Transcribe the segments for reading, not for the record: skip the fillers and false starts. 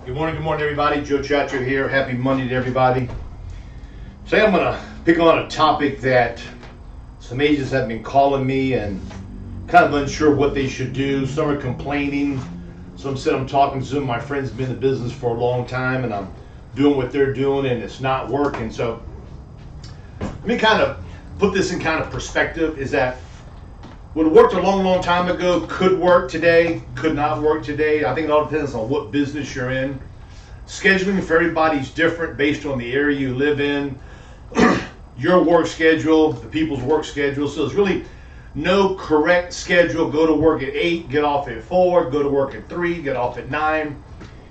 Good morning, everybody. Joe Chacho here. Happy Monday to everybody. Today I'm going to pick on a topic that some agents have been calling me and kind of unsure what they should do. Some are complaining. Some said I'm talking to some of my friends who've been in the business for a long time and I'm doing what they're doing and it's not working. So let me kind of put this in kind of perspective, is that what worked a long time ago could work today, could not work today. I think it all depends on what business you're in. Scheduling for everybody's different based on the area you live in, your work schedule, the people's work schedule. So there's really no correct schedule. Go to work at 8, get off at 4, go to work at 3, get off at 9.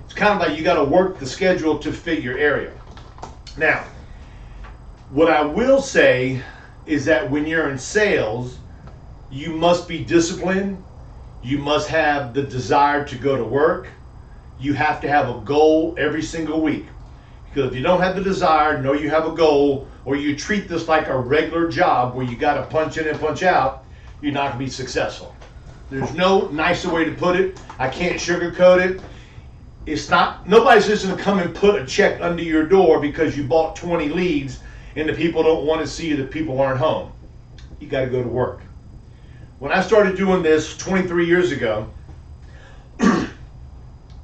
It's kind of like you got to work the schedule to fit your area. Now, what I will say is that when you're in sales, you must be disciplined. You must have the desire to go to work. You have to have a goal every single week. Because if you don't have the desire, know you have a goal, or you treat this like a regular job where you got to punch in and punch out, you're not going to be successful. There's no nicer way to put it. I can't sugarcoat it. It's not, nobody's just going to come and put a check under your door because you bought 20 leads and the people don't want to see you, the people aren't home. You got to go to work. When I started doing this 23 years ago,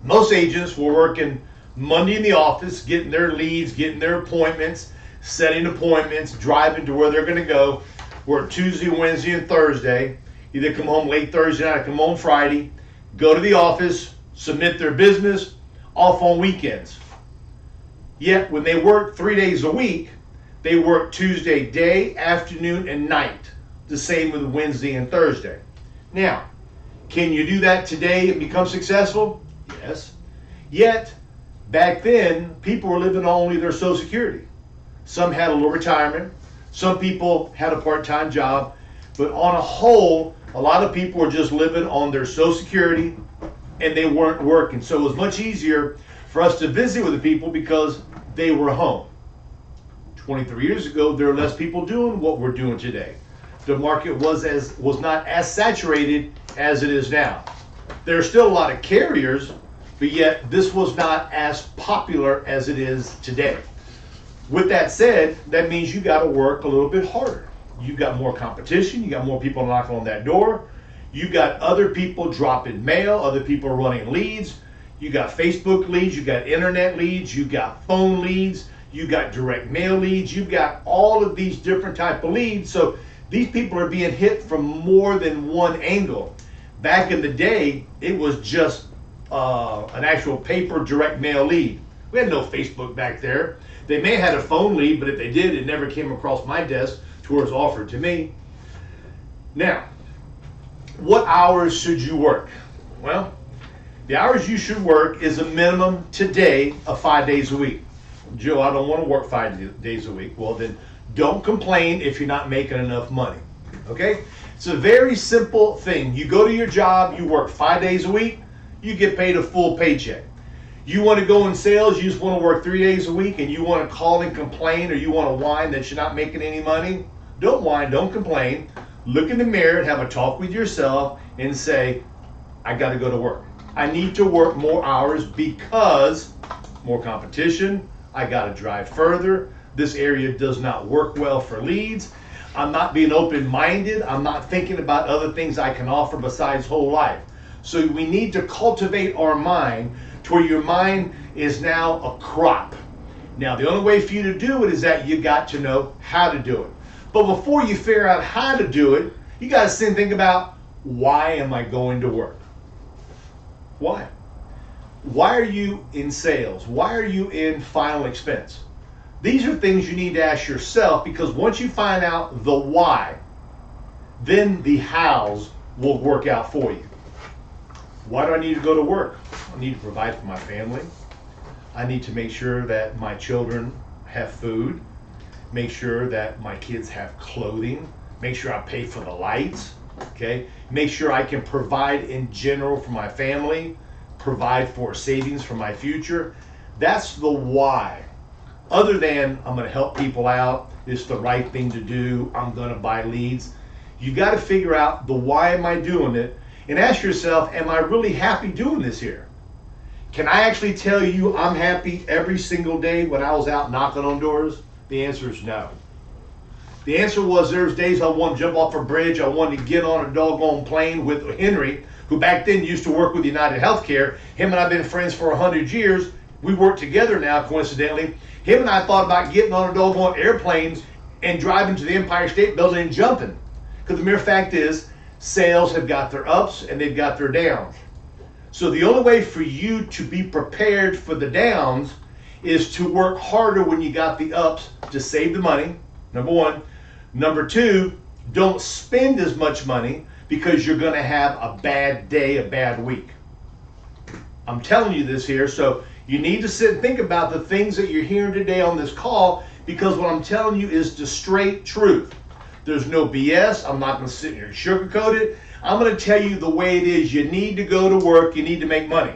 most agents were working Monday in the office, getting their leads, getting their appointments, setting appointments, driving to where they're going to go. Work Tuesday, Wednesday, and Thursday. Either come home late Thursday night or come home Friday, go to the office, submit their business, off on weekends. Yet when they work 3 days a week, they work Tuesday day, afternoon, and night. The same with Wednesday and Thursday. Now, can you do that today and become successful? Yes. Yet, back then, people were living on only their Social Security. Some had a little retirement. Some people had a part-time job. But on a whole, a lot of people were just living on their Social Security and they weren't working. So it was much easier for us to visit with the people because they were home. 23 years ago, there were less people doing what we're doing today. The market was not as saturated as it is now. There are still a lot of carriers, but yet this was not as popular as it is today. With that said, that means you got to work a little bit harder. You got more competition, you got more people knocking on that door, you got other people dropping mail, other people running leads, you got Facebook leads, you got internet leads, you got phone leads, you got direct mail leads, you got all of these different type of leads. So these people are being hit from more than one angle. Back in the day, it was just an actual paper direct mail lead. We had no Facebook back there. They may have had a phone lead, but if they did, it never came across my desk to where it's offered to me. Now, what hours should you work? Well, the hours you should work is a minimum today of 5 days a week. Joe, I don't want to work 5 days a week. Well, then don't complain if you're not making enough money. Okay? It's a very simple thing. You go to your job, you work 5 days a week, you get paid a full paycheck. You want to go in sales, you just want to work 3 days a week, and you want to call and complain, or you want to whine that you're not making any money, don't whine, don't complain. Look in the mirror and have a talk with yourself and say, I got to go to work. I need to work more hours because more competition, I got to drive further. This area does not work well for leads. I'm not being open-minded. I'm not thinking about other things I can offer besides whole life. So we need to cultivate our mind to where your mind is now a crop. Now, the only way for you to do it is that you got to know how to do it. But before you figure out how to do it, you got to sit and think about, why am I going to work? Why? Why are you in sales? Why are you in final expense? These are things you need to ask yourself, because once you find out the why, then the hows will work out for you. Why do I need to go to work? I need to provide for my family. I need to make sure that my children have food, make sure that my kids have clothing, make sure I pay for the lights, okay? Make sure I can provide in general for my family, provide for savings for my future. That's the why. Other than I'm going to help people out, it's the right thing to do, I'm going to buy leads. You got to figure out the why am I doing it, and ask yourself, am I really happy doing this here? Can I actually tell you I'm happy every single day when I was out knocking on doors? The answer is no. The answer was there's days I wanted to jump off a bridge. I wanted to get on a doggone plane with Henry, who back then used to work with United Healthcare. Him and I have been friends for 100 years. We work together now, coincidentally. Him and I thought about getting on a doggone airplane and driving to the Empire State Building and jumping. Because the mere fact is, sales have got their ups and they've got their downs. So the only way for you to be prepared for the downs is to work harder when you got the ups to save the money, number one. Number two, don't spend as much money because you're going to have a bad day, a bad week. I'm telling you this here, so you need to sit and think about the things that you're hearing today on this call, because what I'm telling you is the straight truth. There's no BS. I'm not going to sit here and sugarcoat it. I'm going to tell you the way it is. You need to go to work. You need to make money.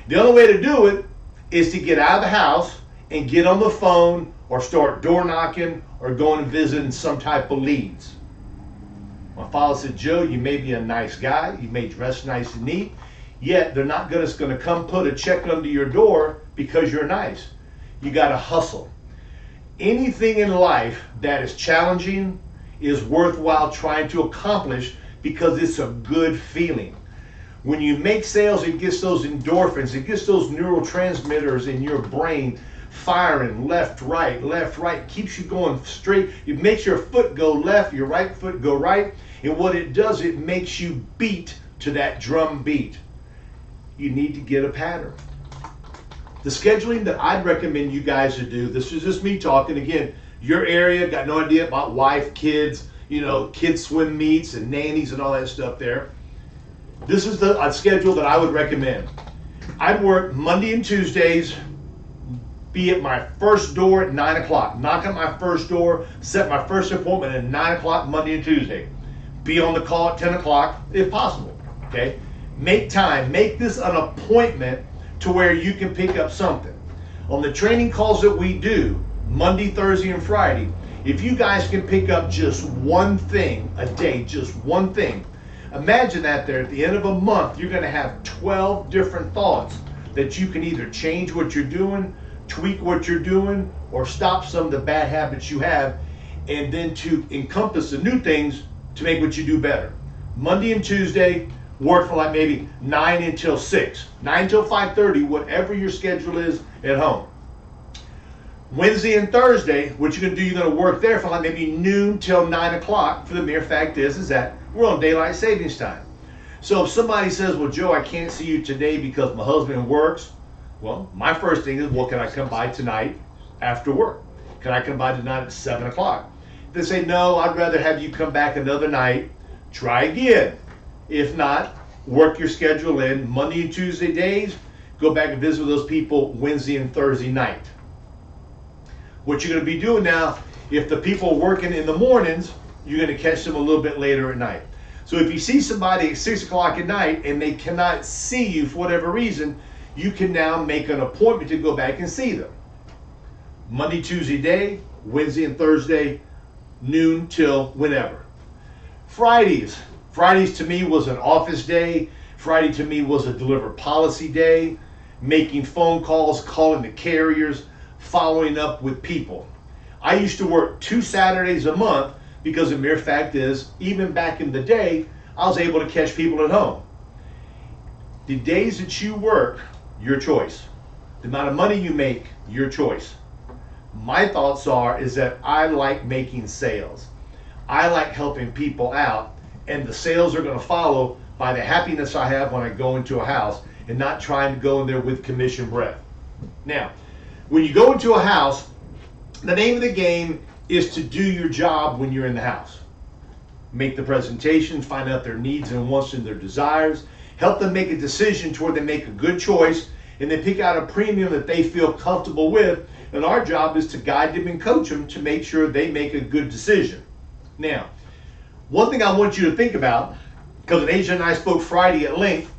The only way to do it is to get out of the house and get on the phone or start door knocking or going and visiting some type of leads. My father said, Joe, you may be a nice guy. You may dress nice and neat. Yet they're not going to come put a check under your door because you're nice. You got to hustle. Anything in life that is challenging is worthwhile trying to accomplish because it's a good feeling. When you make sales, it gets those endorphins, it gets those neurotransmitters in your brain firing left, right, keeps you going straight. It makes your foot go left, your right foot go right. And what it does, it makes you beat to that drum beat. You need to get a pattern. The scheduling that I'd recommend you guys to do, this is just me talking again, your area, got no idea about wife, kids, kids swim meets and nannies and all that stuff there. This is the schedule that I would recommend. I'd work Monday and Tuesdays, be at my first door at 9 o'clock. Knock at my first door, set my first appointment at 9 o'clock Monday and Tuesday. Be on the call at 10 o'clock if possible, okay? Make time, make this an appointment to where you can pick up something. On the training calls that we do, Monday, Thursday, and Friday, if you guys can pick up just one thing a day, just one thing, imagine that there at the end of a month, you're gonna have 12 different thoughts that you can either change what you're doing, tweak what you're doing, or stop some of the bad habits you have, and then to encompass the new things to make what you do better. Monday and Tuesday, work from like maybe 9 until 6, 9 till 5:30, whatever your schedule is at home. Wednesday and Thursday, what you're gonna do, you're gonna work there from like maybe noon till 9 o'clock, for the mere fact is that we're on daylight savings time. So if somebody says, well, Joe, I can't see you today because my husband works, well, my first thing is, well, can I come by tonight after work? Can I come by tonight at 7 o'clock? If they say, no, I'd rather have you come back another night, try again. If not, work your schedule in Monday and Tuesday days, go back and visit with those people Wednesday and Thursday night. What you're going to be doing now, if the people are working in the mornings, you're going to catch them a little bit later at night. So if you see somebody at 6 o'clock at night and they cannot see you for whatever reason, you can now make an appointment to go back and see them. Monday, Tuesday day, Wednesday and Thursday, noon till whenever. Fridays to me was an office day. Friday to me was a deliver policy day, making phone calls, calling the carriers, following up with people. I used to work 2 Saturdays a month because the mere fact is, even back in the day, I was able to catch people at home. The days that you work, your choice. The amount of money you make, your choice. My thoughts is that I like making sales. I like helping people out, and the sales are going to follow by the happiness I have when I go into a house and not trying to go in there with commission breath. Now, when you go into a house, the name of the game is to do your job when you're in the house. Make the presentation, find out their needs and wants and their desires, help them make a decision to where they make a good choice, and then pick out a premium that they feel comfortable with. And our job is to guide them and coach them to make sure they make a good decision. Now, one thing I want you to think about, because an agent and I spoke Friday at length,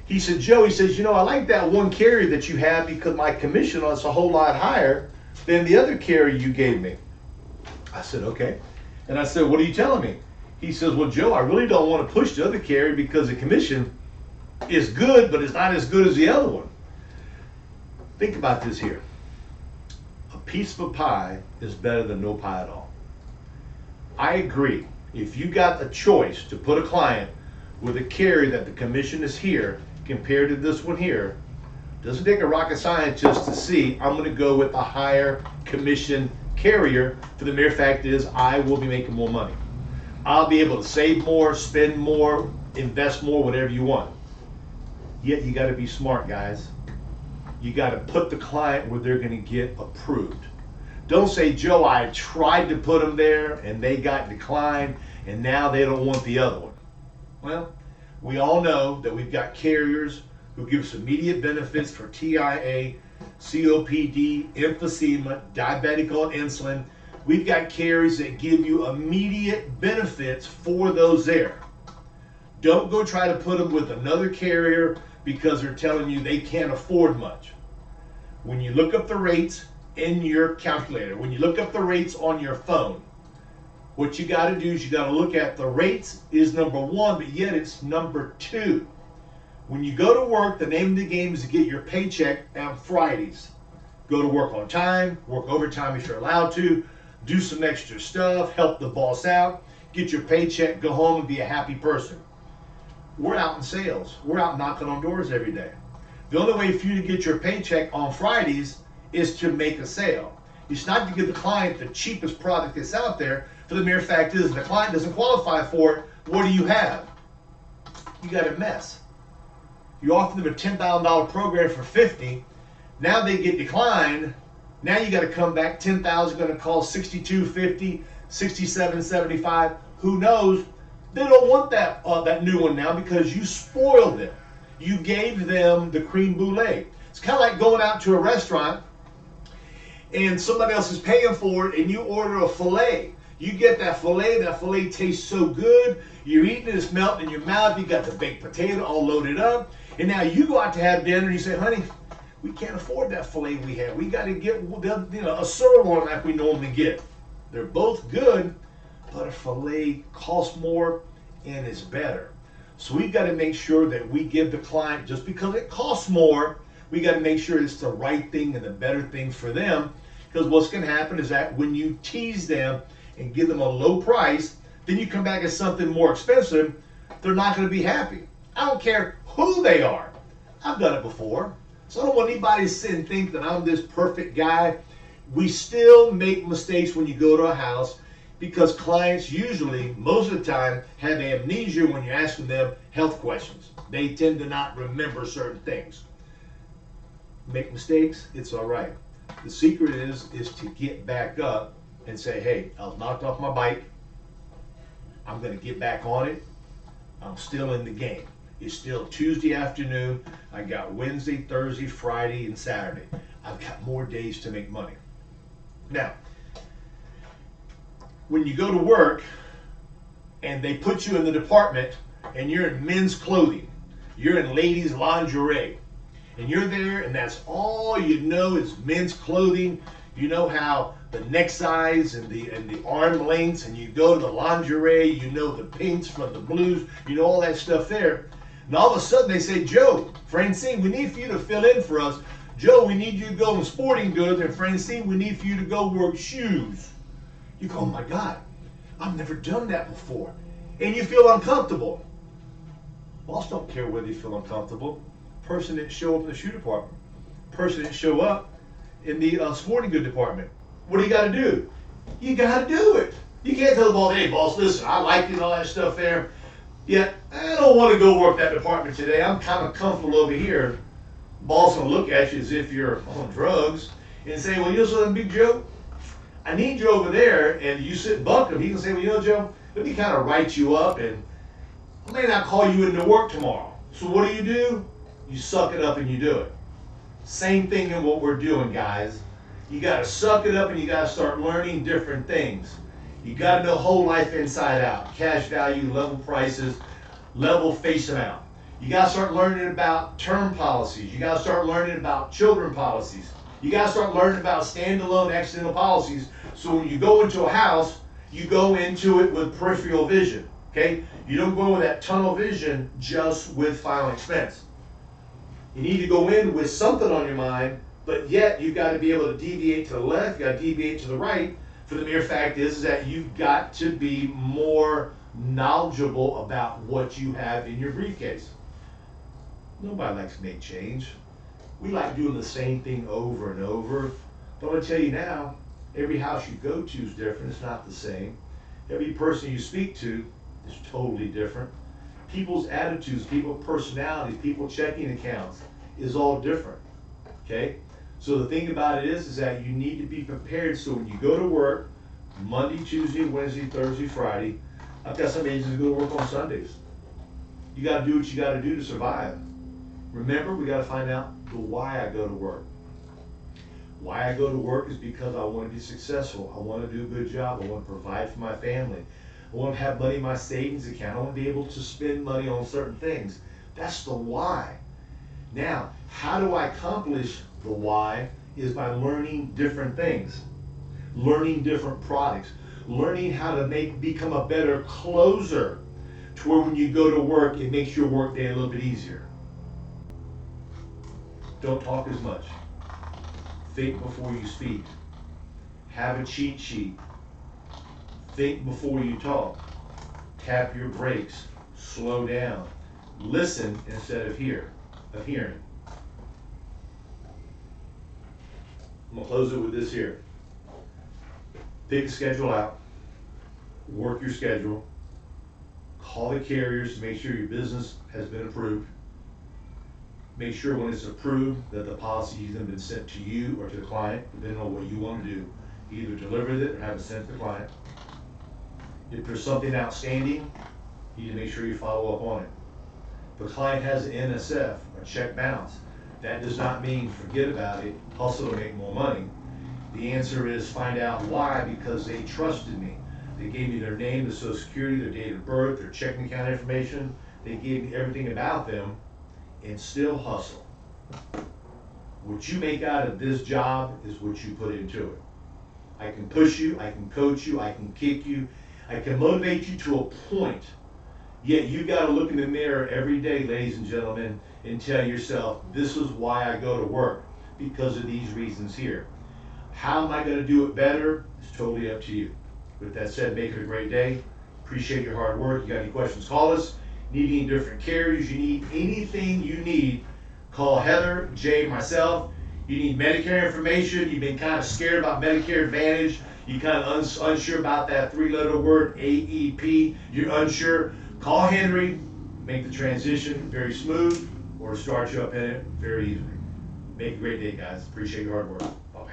he said, Joe, he says, I like that one carrier that you have because my commission on it's a whole lot higher than the other carrier you gave me. I said, okay. And I said, what are you telling me? He says, well, Joe, I really don't want to push the other carrier because the commission is good, but it's not as good as the other one. Think about this here. A piece of a pie is better than no pie at all. I agree. If you got a choice to put a client with a carrier that the commission is here compared to this one here, doesn't take a rocket scientist to see I'm going to go with a higher commission carrier for the mere fact is I will be making more money. I'll be able to save more, spend more, invest more, whatever you want. Yet you got to be smart, guys. You got to put the client where they're going to get approved. Don't say, Joe, I tried to put them there and they got declined and now they don't want the other one. Well, we all know that we've got carriers who give us immediate benefits for TIA, COPD, emphysema, diabetic on insulin. We've got carriers that give you immediate benefits for those there. Don't go try to put them with another carrier because they're telling you they can't afford much. When you look up the rates in your calculator, when you look up the rates on your phone, what you got to do is you got to look at the rates is number one, but yet it's number two. When you go to work, the name of the game is to get your paycheck on Fridays. Go to work on time, work overtime if you're allowed to, do some extra stuff, help the boss out, get your paycheck, go home and be a happy person. We're out in sales. We're out knocking on doors every day. The only way for you to get your paycheck on Fridays is to make a sale. It's not to give the client the cheapest product that's out there. For the mere fact is, if the client doesn't qualify for it, what do you have? You got a mess. You offer them a $10,000 program for $50,000. Now they get declined. Now you got to come back. $10,000 going to cost $62.50, $67.75. Who knows? They don't want that new one now because you spoiled them. You gave them the creme brulee. It's kind of like going out to a restaurant and somebody else is paying for it and you order a filet. You get that filet tastes so good, you're eating it, it's melting in your mouth, you got the baked potato all loaded up, and now you go out to have dinner and you say, honey, we can't afford that filet we have. We got to get a sirloin like we normally get. They're both good, but a filet costs more and is better. So we've got to make sure that we give the client, just because it costs more, we got to make sure it's the right thing and the better thing for them. Because what's going to happen is that when you tease them and give them a low price, then you come back at something more expensive, they're not going to be happy. I don't care who they are. I've done it before. So I don't want anybody to sit and think that I'm this perfect guy. We still make mistakes when you go to a house because clients usually, most of the time, have amnesia when you're asking them health questions. They tend to not remember certain things. Make mistakes, it's all right. The secret is to get back up and say, hey, I was knocked off my bike. I'm going to get back on it. I'm still in the game. It's still Tuesday afternoon. I got Wednesday, Thursday, Friday, and Saturday. I've got more days to make money. Now, when you go to work and they put you in the department and you're in men's clothing, you're in ladies' lingerie, and you're there and that's all you know is men's clothing. You know how the neck size and the arm lengths, and you go to the lingerie, you know the pinks from the blues, you know all that stuff there. And all of a sudden they say, Joe, Francine, we need for you to fill in for us. Joe, we need you to go in sporting goods, and Francine, we need for you to go work shoes. You go, oh my God, I've never done that before. And you feel uncomfortable. Boss don't care whether you feel uncomfortable. Person didn't show up in the shoe department. Person didn't show up in the sporting good department. What do you got to do? You got to do it. You can't tell the boss, hey boss, listen, I like it and all that stuff there. Yet, I don't want to go work that department today. I'm kind of comfortable over here. Boss will look at you as if you're on drugs and say, well, you know something, Big Joe? I need you over there, and you sit and bunk him. He can say, well, you know, Joe, let me kind of write you up, and I may not call you into work tomorrow. So what do? You suck it up and you do it. Same thing in what we're doing, guys. You got to suck it up and you got to start learning different things. You got to know whole life inside out. Cash value, level prices, level face amount. You got to start learning about term policies. You got to start learning about children policies. You got to start learning about standalone accidental policies. So when you go into a house, you go into it with peripheral vision. Okay? You don't go with that tunnel vision just with final expense. You need to go in with something on your mind But yet you've got to be able to deviate to the left, you got to deviate to the right. For the mere fact is that you've got to be more knowledgeable about what you have in your briefcase. Nobody likes to make change. We like doing the same thing over and over. But I'm gonna tell you now, every house you go to is different, it's not the same. Every person you speak to is totally different. People's attitudes, people's personalities, people's checking accounts is all different. Okay? So the thing about it is that you need to be prepared so when you go to work, Monday, Tuesday, Wednesday, Thursday, Friday, I've got some agents who go to work on Sundays. You gotta do what you gotta do to survive. Remember, we gotta find out the why I go to work. Why I go to work is because I want to be successful. I want to do a good job. I want to provide for my family. I want to have money in my savings account. I want to be able to spend money on certain things. That's the why. Now, how do I accomplish the why is by learning different things, learning different products, learning how to become a better closer to where when you go to work, it makes your work day a little bit easier. Don't talk as much. Think before you speak. Have a cheat sheet. Think before you talk. Tap your brakes. Slow down. Listen instead of hearing. I'm gonna close it with this here. Pick a schedule out. Work your schedule. Call the carriers to make sure your business has been approved. Make sure when it's approved that the policy has been sent to you or to the client, depending on what you want to do. Either deliver it or have it sent to the client. If there's something outstanding, you need to make sure you follow up on it. If the client has an NSF, a check bounce, that does not mean forget about it, hustle to make more money. The answer is find out why, because they trusted me. They gave me their name, their social security, their date of birth, their checking account information. They gave me everything about them. And still hustle. What you make out of this job is what you put into it. I can push you, I can coach you, I can kick you, I can motivate you to a point. Yet you got to look in the mirror every day, ladies and gentlemen, and tell yourself, this is why I go to work, because of these reasons here. How am I going to do it better? It's totally up to you. With that said, make it a great day. Appreciate your hard work. You got any questions, call us. Need any different carriers, you need anything you need, call Heather, Jay, myself. You need Medicare information, you've been kind of scared about Medicare Advantage, you kind of unsure about that three-letter word, AEP, you're unsure, call Henry, make the transition very smooth, or start you up in it very easily. Make a great day, guys. Appreciate your hard work. Bye-bye.